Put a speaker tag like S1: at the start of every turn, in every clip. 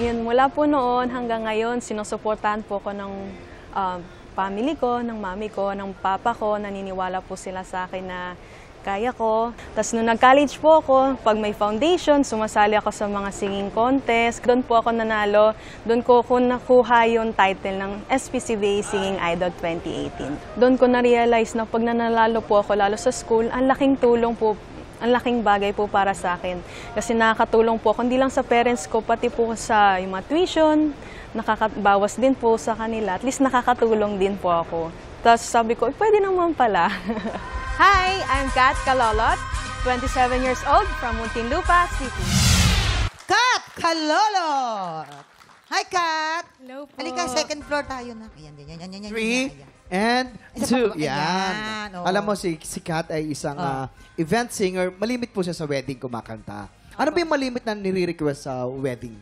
S1: Ayun, mula po noon hanggang ngayon, sinusuportahan po ko ng family ko, ng mami ko, ng papa ko. Naniniwala po sila sa akin na kaya ko. Tapos nung nag-college po ako, pag may foundation, sumasali ako sa mga singing contest. Doon po ako nanalo. Doon ko nakuha yung title ng SPCBA Singing Idol 2018. Doon ko na-realize na pag nanalo po ako, lalo sa school, ang laking tulong po, ang laking bagay po para sa akin. Kasi nakakatulong po ako, hindi lang sa parents ko, pati po sa yung mga tuition, nakakabawas din po sa kanila. At least nakakatulong din po ako. Tapos sabi ko, pwede naman pala.
S2: Hi, I'm Kat Kalolot, 27 years old from Muntinlupa City.
S3: Kat Kalolot! Hi, Kat!
S2: Hello po.
S3: Halika, second floor tayo na. Ayan.
S4: 3 and 2. Yan.
S3: Ayan, oo.
S4: Alam mo, si Kat ay isang event singer. Malimit po siya sa wedding kumakanta. Ano ba yung malimit na nire-request sa wedding?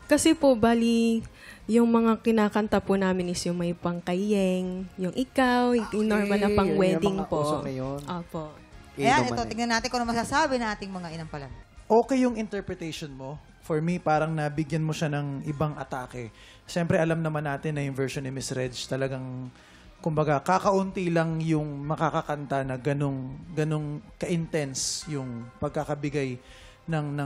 S5: Kasi po, bali, yung mga kinakanta po namin is yung may pangkayeng, yung ikaw, yung normal na pang-wedding
S4: yung mga
S5: po.
S4: uso ngayon.
S5: Opo.
S3: Ayan, ito, tingnan natin kung ano masasabi na ating mga inampalan.
S6: Okay yung interpretation mo. For me, parang nabigyan mo siya ng ibang atake. Siyempre, alam naman natin na yung version ni Miss Reg talagang, kumbaga, kakaunti lang yung makakakanta na ganong ka-intense yung pagkakabigay ng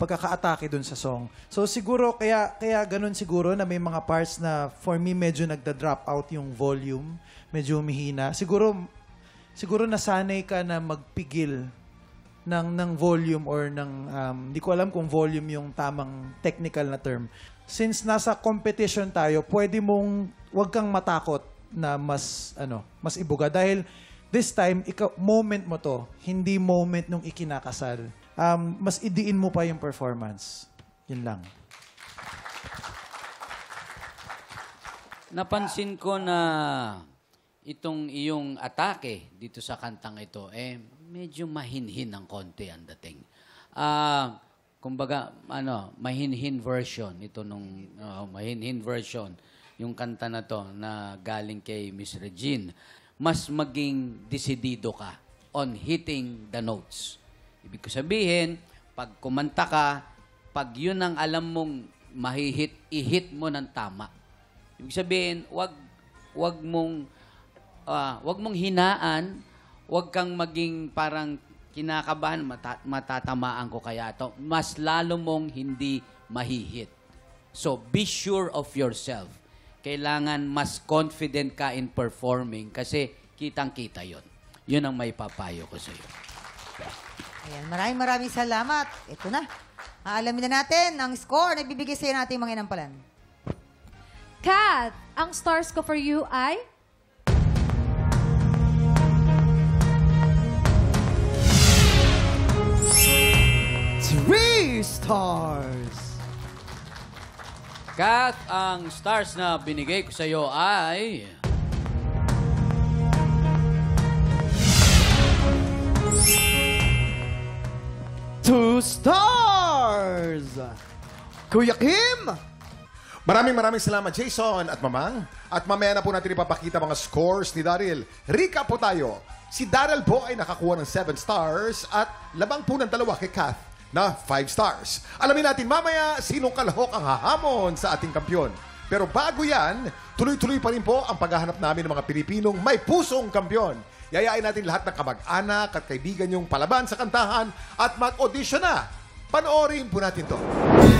S6: pagkaka-atake dun sa song. So siguro, kaya ganun siguro na may mga parts na for me medyo nagda-drop out yung volume, medyo humihina. Siguro nasanay ka na magpigil ng volume or ng, hindi ko alam kung volume yung tamang technical na term. Since nasa competition tayo, pwede mong, wag kang matakot na mas ibuga. Dahil this time, moment mo to, hindi moment nung ikinakasal. Mas idiin mo pa yung performance. Yun lang.
S7: Napansin ko na itong iyong atake dito sa kantang ito, medyo mahinhin ng konti ang dating. Kumbaga, mahinhin version. Ito nung mahinhin version. Yung kanta na to na galing kay Miss Regine. Mas maging desidido ka on hitting the notes. Ibig ko sabihin, pag kumanta ka, pag yun ang alam mong i-hit mo ng tama. Ibig sabihin, wag mong hinaan, wag kang maging parang kinakabahan, matatamaan ko kaya ito. Mas lalo mong hindi mahihit. So, be sure of yourself. Kailangan mas confident ka in performing kasi kitang-kita yun. Yun ang may papayo ko sa iyo.
S3: Ayan, maraming salamat. Ito na. Aalamin na natin ang score na ibibigay sa'yo natin mga inampalan.
S2: Kat, ang stars ko for you ay...
S4: 3 stars!
S7: Kat, ang stars na binigay ko sa iyo ay...
S4: 2 stars! Kuya Kim!
S8: Maraming salamat, Jason at Mamang. At mamaya na po natin ipapakita mga scores ni Daryl. Recap po tayo. Si Daryl po ay nakakuha ng 7 stars at labang po ng 2 kay Kath na 5 stars. Alamin natin mamaya sinong kalahok ang hahamon sa ating kampyon. Pero bago yan, tuloy-tuloy pa rin po ang paghahanap namin ng mga Pilipinong may pusong kampyon. Yayain natin lahat ng kamag-anak at kaibigan yung palaban sa kantahan at mag-audition na. Panoorin po natin to.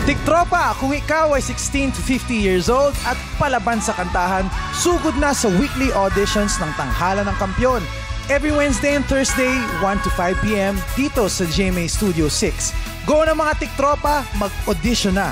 S6: Tiktropa, kung ikaw ay 16 to 50 years old at palaban sa kantahan, sugod na sa weekly auditions ng Tanghalan ng Kampyon. Every Wednesday and Thursday, 1 to 5 p.m. dito sa GMA Studio 6. Go na mga Tiktropa, mag-audition na!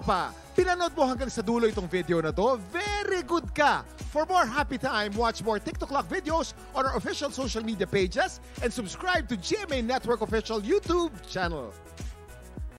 S8: pa, pinanood mo hanggang sa dulo itong video na to, very good ka! For more happy time, watch more TikTok Clock videos on our official social media pages and subscribe to GMA Network official YouTube channel.